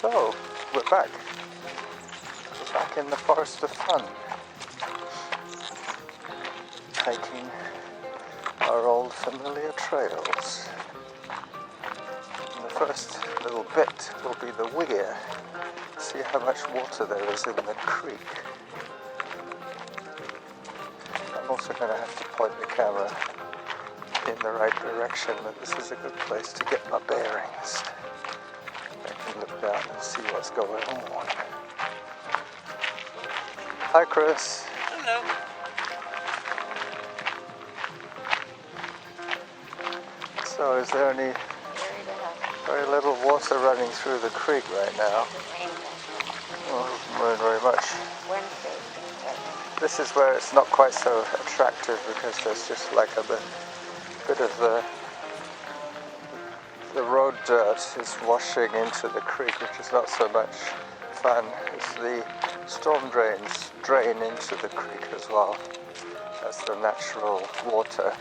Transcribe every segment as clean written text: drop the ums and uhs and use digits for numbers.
So, we're back. We're back in the forest of fun. Hiking our old familiar trails. And the first little bit will be the weir. See how much water there is in the creek. I'm also going to have to point the camera in the right direction, but this is a good place to get my bearings. I can look down and see what's going on. Hi, Chris. Hello. So, is there any very little water running through the creek right now? Oh, not very much. This is where it's not quite so attractive because there's just like a bit of the road dirt is washing into the creek, which is not so much fun as the storm drains drain into the creek as well. That's the natural water.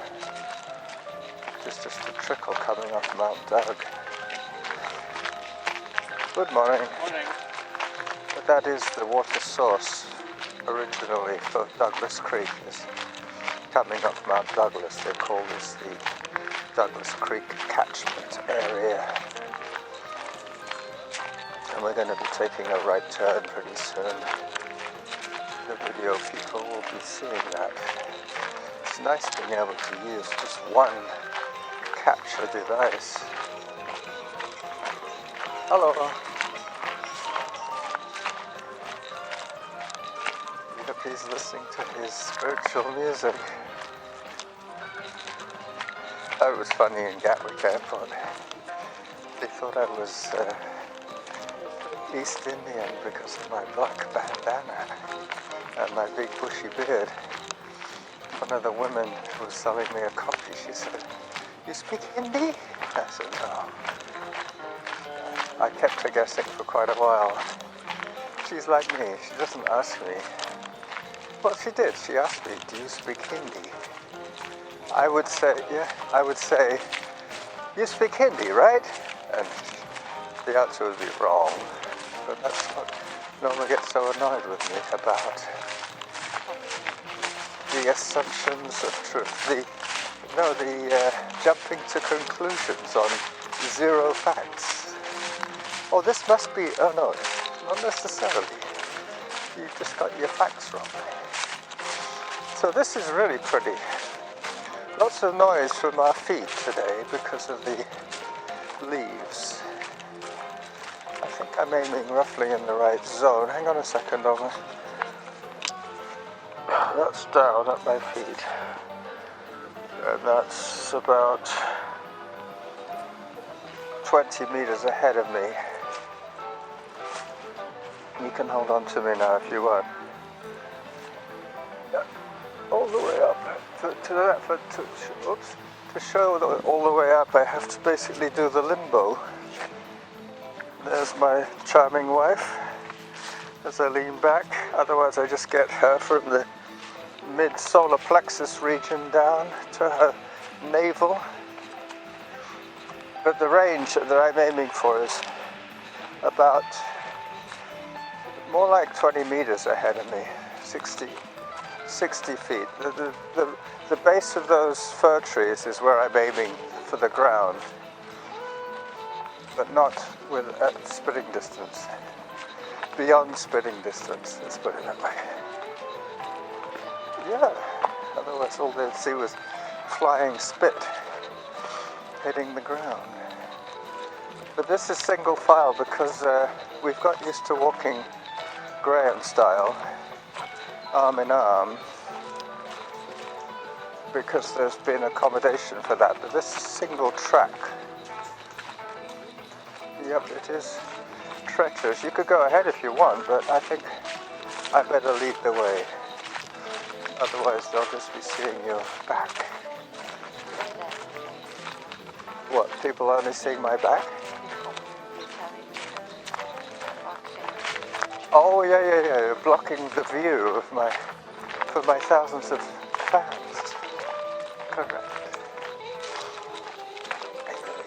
It's just a trickle coming off Mount Doug. Good morning. Morning. But that is the water source originally for Douglas Creek, is coming up Mount Douglas. They call this the Douglas Creek catchment area. And we're going to be taking a right turn pretty soon. The video people will be seeing that. It's nice being able to use just one capture device. Hello. Yep, he's listening to his spiritual music. That was funny in Gatwick Airport. They thought I was East Indian because of my black bandana and my big bushy beard. One of the women who was selling me a coffee, she said, "You speak Hindi?" I said, "No." I kept her guessing for quite a while. She's like me, she doesn't ask me. Well, she did. She asked me, "Do you speak Hindi?" I would say, "You speak Hindi, right?" And the answer would be wrong. But that's what Norma gets so annoyed with me about. The assumptions of truth. The jumping to conclusions on zero facts. Oh, this must be, oh no, not necessarily. You just got your facts wrong. So this is really pretty. Lots of noise from our feet today because of the leaves. I think I'm aiming roughly in the right zone. Hang on a second, Norma. That's down at my feet. And that's about 20 meters ahead of me. You can hold on to me now if you want. All the way up. To show all the way up, I have to basically do the limbo. There's my charming wife as I lean back. Otherwise, I just get her from the mid-solar plexus region down to her navel. But the range that I'm aiming for is about more like 20 meters ahead of me, 60 feet. The base of those fir trees is where I'm aiming for the ground, but not at spitting distance. Beyond spitting distance, let's put it that way. Yeah, otherwise all they'd see was flying spit hitting the ground. But this is single file because we've got used to walking Graham style, arm in arm, because there's been accommodation for that. But this is single track. Yep, it is treacherous. You could go ahead if you want, but I think I better lead the way. Otherwise they'll just be seeing your back. What, people only seeing my back? Oh, yeah, you're blocking the view of for my thousands of fans. Correct.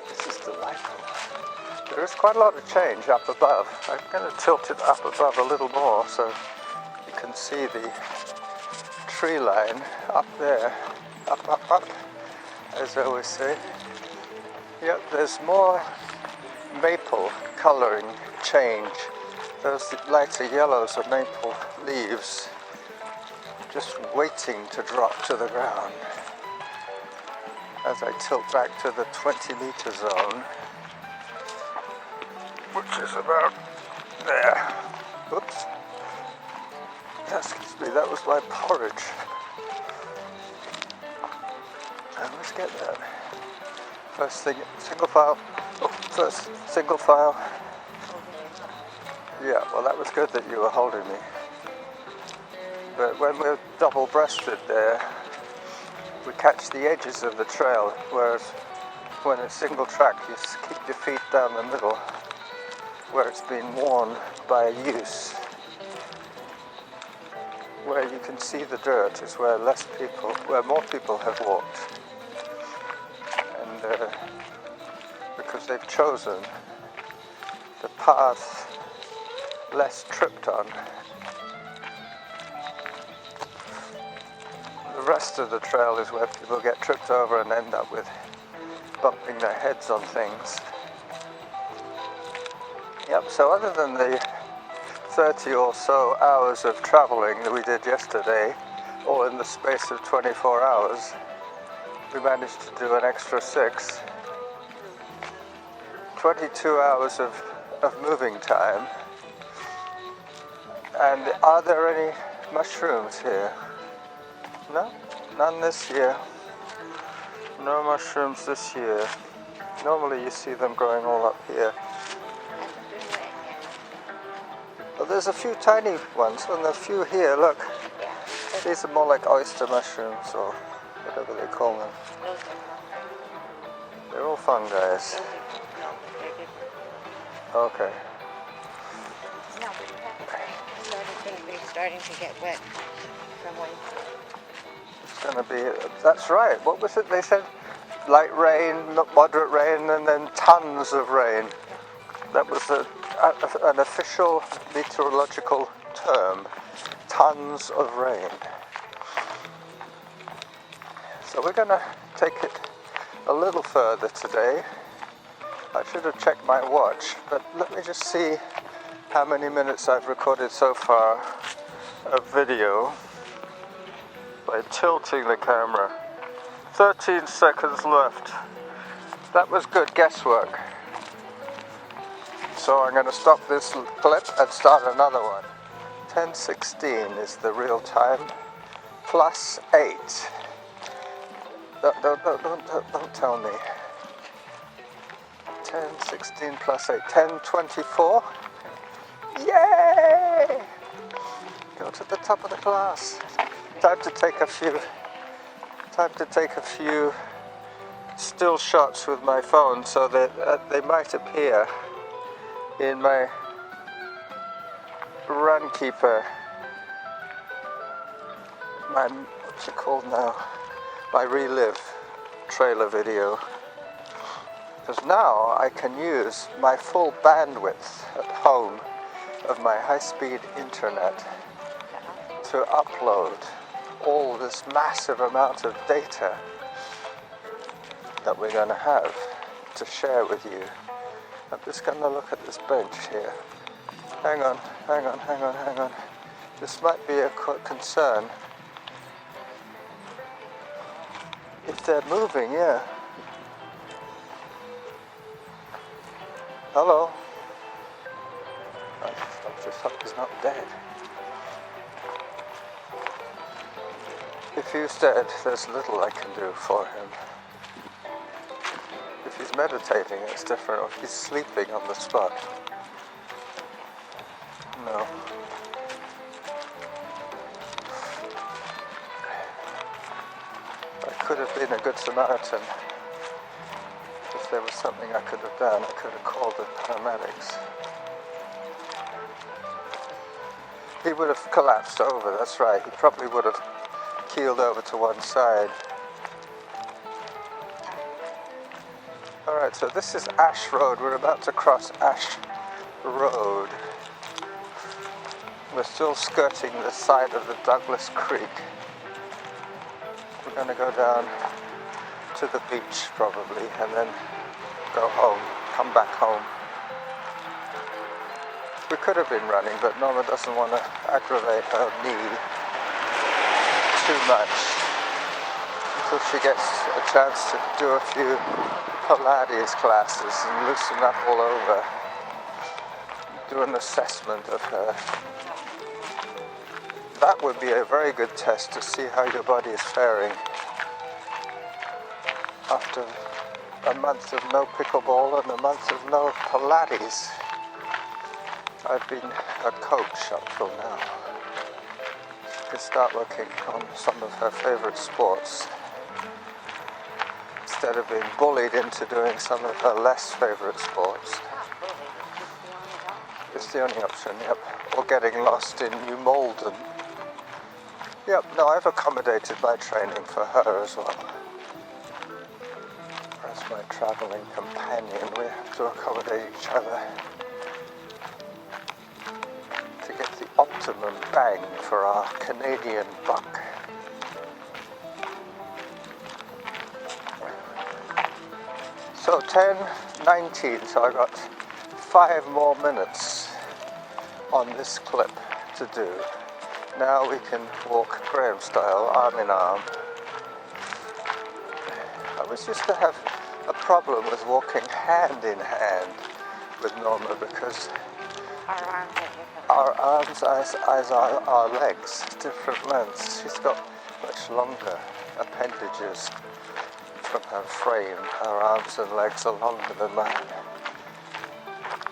This is delightful. There is quite a lot of change up above. I'm going to tilt it up above a little more so you can see the tree line up there. Up, as I always say. Yep, there's more maple colouring change. Those lighter yellows are maple leaves just waiting to drop to the ground. As I tilt back to the 20-meter zone, which is about there. Oops. Excuse me, that was my porridge. I always get that. First thing, single file. Oh, first, single file. Yeah, well that was good that you were holding me. But when we're double-breasted there, we catch the edges of the trail, whereas when it's single track, you keep your feet down the middle, where it's been worn by use. Where you can see the dirt is where more people have walked. And because they've chosen the path less tripped on. The rest of the trail is where people get tripped over and end up with bumping their heads on things. Yep, so other than the 30 or so hours of travelling that we did yesterday, all in the space of 24 hours, we managed to do an extra 6. 22 hours of moving time. And are there any mushrooms here? No? None this year. No mushrooms this year. Normally you see them growing all up here. Well, there's a few tiny ones, and a few here, look. These are more like oyster mushrooms, or whatever they call them. They're all fungi. Okay. No, they're starting to get wet from when. It's going to be, that's right. What was it they said? Light rain, moderate rain, and then tons of rain. That was an official meteorological term. Tons of rain. So we're going to take it a little further today. I should have checked my watch, but let me just see how many minutes I've recorded so far of video by tilting the camera. 13 seconds left. That was good guesswork. So I'm going to stop this clip and start another one. 10:16 is the real time, plus 8. Don't tell me. 10:16 plus 8. 10:24. Yay! Go to the top of the class. Time to take a few still shots with my phone so that they might appear in my Runkeeper, what's it called now? My Relive trailer video. Because now I can use my full bandwidth at home of my high-speed internet to upload all this massive amount of data that we're going to have to share with you. I'm just going to look at this bench here. Hang on. This might be a concern. If they're moving, yeah. Hello? I just hope he's not dead. If he's dead, there's little I can do for him. If he's meditating, it's different. Or if he's sleeping on the spot. No. I could have been a good Samaritan. If there was something I could have done, I could have called the paramedics. He would have collapsed over, that's right. He probably would have keeled over to one side. Alright, so this is Ash Road. We're about to cross Ash Road. We're still skirting the side of the Douglas Creek. We're going to go down to the beach probably and then go home, come back home. We could have been running, but Norma doesn't want to aggravate her knee too much until she gets a chance to do a few Pilates classes and loosen up all over. Do an assessment of her. That would be a very good test to see how your body is faring after a month of no pickleball and a month of no Pilates. I've been a coach up till now. She could start working on some of her favorite sports instead of being bullied into doing some of her less favorite sports. It's the only option, yep. Or getting lost in New Malden. Yep, no, I've accommodated my training for her as well. As my travelling companion, we have to accommodate each other to get the optimum bang for our Canadian buck. So 10:19, so I got 5 more minutes on this clip to do. Now we can walk Graham style, arm in arm. I was used to have a problem with walking hand in hand with Norma because our arms as our legs, different lengths. She's got much longer appendages from her frame. Her arms and legs are longer than mine.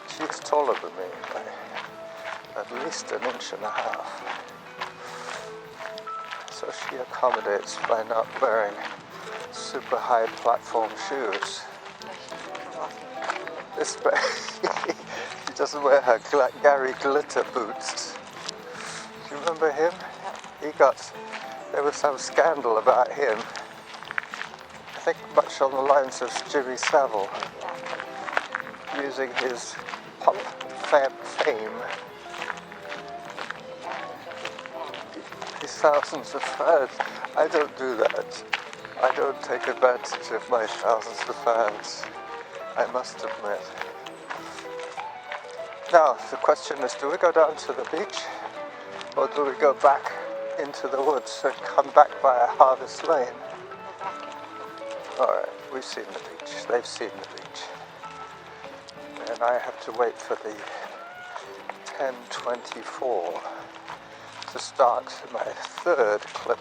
She's taller than me by at least 1.5 inches. So she accommodates by not wearing super high platform shoes. She doesn't wear her Gary Glitter boots. Do you remember him? There was some scandal about him. I think much on the lines of Jimmy Savile, using his pop fame. His thousands of fans. I don't do that. I don't take advantage of my thousands of fans, I must admit. Now, the question is, do we go down to the beach, or do we go back into the woods and come back via Harvest Lane? Alright, we've seen the beach. They've seen the beach. And I have to wait for the 10:24 to start my third clip.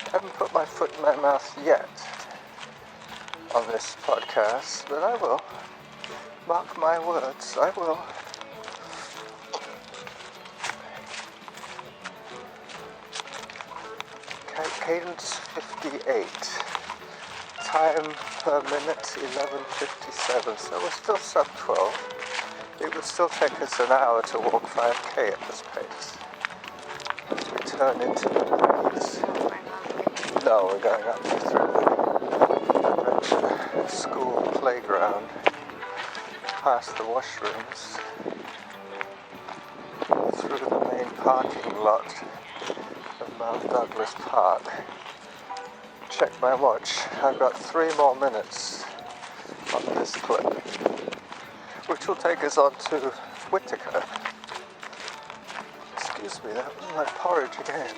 I haven't put my foot in my mouth yet on this podcast, but I will. Mark my words, I will. Cadence 58. Time per minute 11:57, so we're still sub 12. It would still take us an hour to walk 5k at this pace. As we turn into the woods. No, we're going up through the adventure school playground, past the washrooms, through the main parking lot of Mount Douglas Park. Check my watch. I've got 3 more minutes on this clip, which will take us on to Whittaker. Excuse me, that was my porridge again.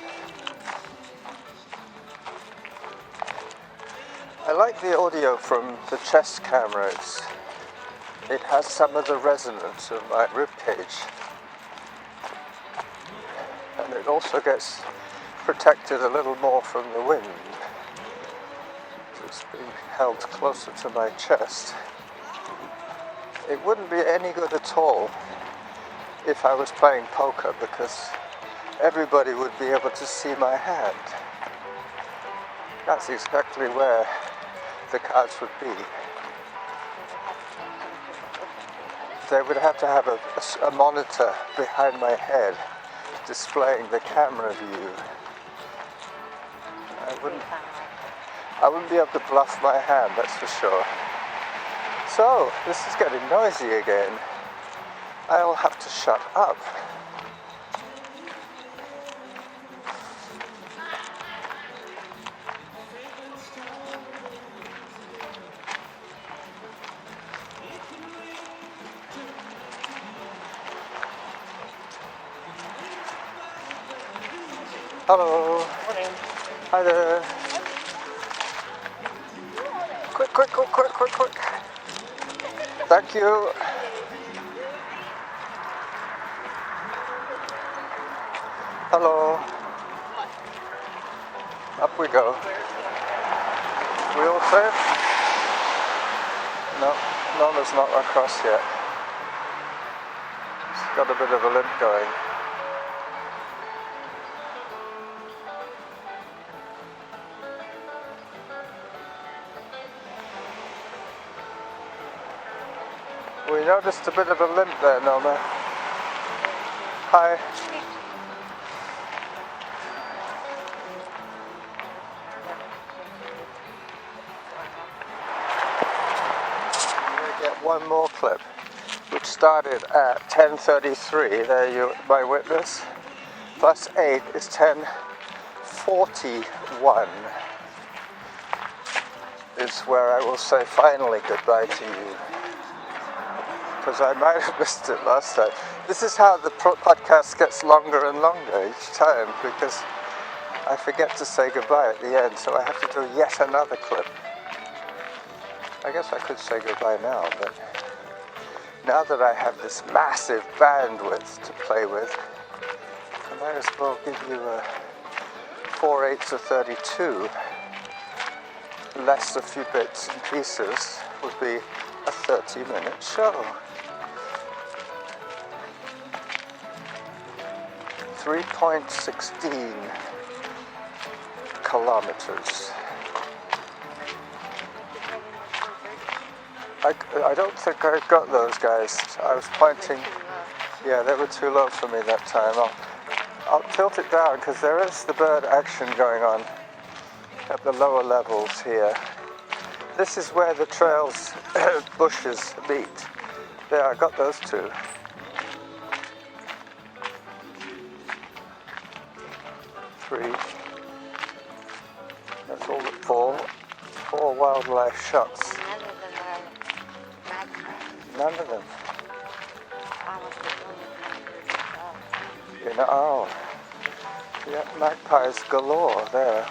I like the audio from the chest cameras. It has some of the resonance of my ribcage. And it also gets protected a little more from the wind. It's being held closer to my chest. It wouldn't be any good at all if I was playing poker, because everybody would be able to see my hand. That's exactly where the cards would be. They would have to have a monitor behind my head displaying the camera view. I wouldn't be able to bluff my hand, that's for sure. So, this is getting noisy again. I'll have to shut up. Hello. Morning. Hi there. Quick, quick, quick, quick, quick, quick. Thank you. Hello. Up we go. We all safe? No, Norma's not across yet. She's got a bit of a limp going. We noticed a bit of a limp there, Norma. Hi. We'll get one more clip, which started at 10:33. There you, my witness. Plus 8 is 10:41. Is where I will say finally goodbye to you. Because I might have missed it last time. This is how the podcast gets longer and longer each time, because I forget to say goodbye at the end, so I have to do yet another clip. I guess I could say goodbye now, but now that I have this massive bandwidth to play with, I might as well give you a 4/8 of 32, less a few bits and pieces, would be a 30-minute show. 3.16 kilometers. I don't think I got those guys. I was pointing. Yeah, they were too low for me that time. I'll tilt it down because there is the bird action going on at the lower levels here. This is where the trails bushes meet. There, I got those two. Three. That's all the four wildlife shots. None of them. You know, oh, yeah, magpies galore there.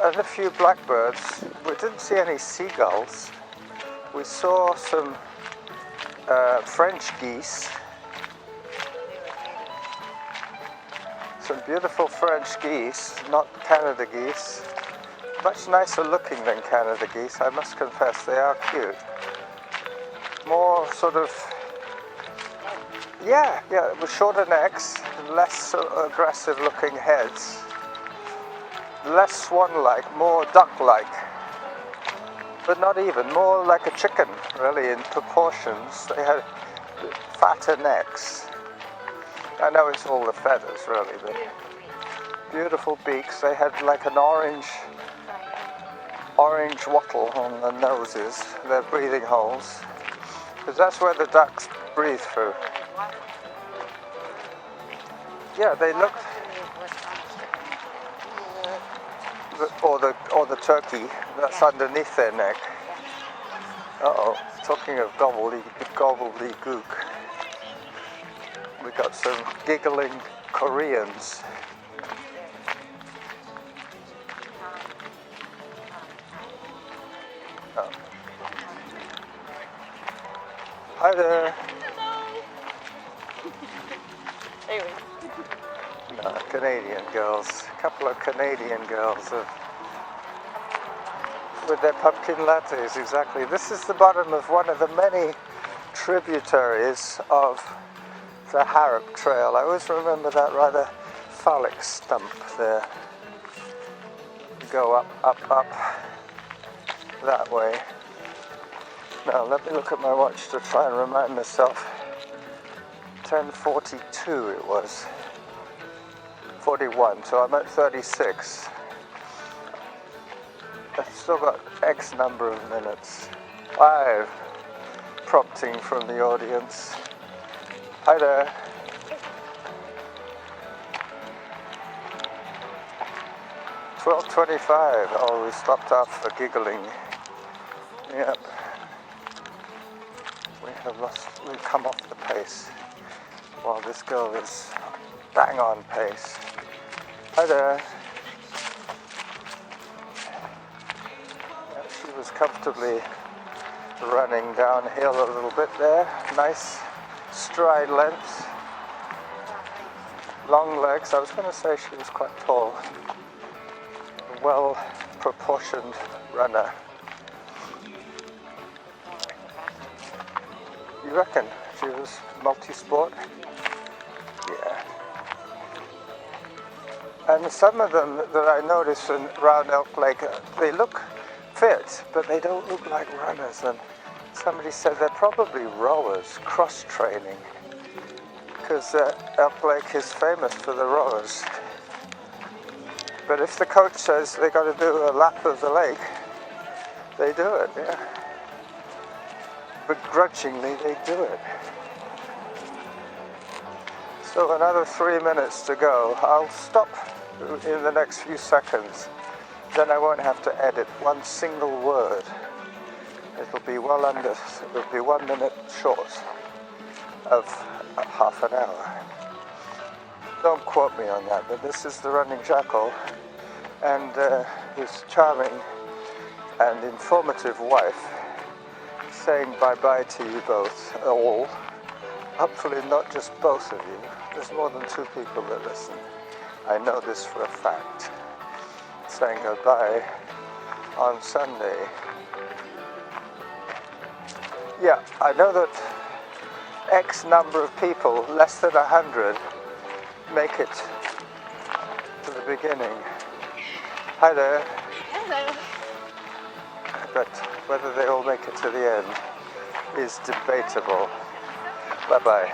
And a few blackbirds. We didn't see any seagulls. We saw some French geese. Some beautiful French geese, not Canada geese. Much nicer looking than Canada geese, I must confess, they are cute. More sort of, yeah, with shorter necks, less aggressive looking heads. Less swan-like, more duck-like. But not even, more like a chicken, really, in proportions. They had fatter necks. I know it's all the feathers, really, but beautiful beaks. They had like an orange wattle on the noses, their breathing holes, because that's where the ducks breathe through. Yeah, they look. Or the turkey that's underneath their neck. Uh-oh, talking of gobbledygook. We got some giggling Koreans. Oh. Hi there. Anyway. No, Canadian girls. A couple of Canadian girls with their pumpkin lattes, exactly. This is the bottom of one of the many tributaries of the Harrop Trail. I always remember that rather phallic stump there. Go up that way. Now let me look at my watch to try and remind myself. 10:42 it was. 41, so I'm at 36. I've still got X number of minutes. 5. Prompting from the audience. Hi there. $12.25. Oh, we stopped off for giggling. Yep. We've come off the pace while this girl is bang on pace. Hi there. Yep, she was comfortably running downhill a little bit there. Nice stride length. Long legs. I was going to say she was quite tall. A well-proportioned runner. You reckon she was multi-sport? Yeah. And some of them that I notice around Elk Lake, they look fit, but they don't look like runners. And somebody said they're probably rowers, cross-training, because Elk Lake is famous for the rowers. But if the coach says they got to do a lap of the lake, they do it, yeah. Begrudgingly, they do it. So another 3 minutes to go. I'll stop in the next few seconds. Then I won't have to edit one single word. It'll be it'll be 1 minute short of half an hour. Don't quote me on that, but this is the running jackal and his charming and informative wife saying bye-bye to you both, all. Hopefully not just both of you. There's more than 2 people that listen. I know this for a fact. Saying goodbye on Sunday. Yeah, I know that X number of people, less than 100, make it to the beginning. Hi there. Hello. But whether they all make it to the end is debatable. Bye-bye.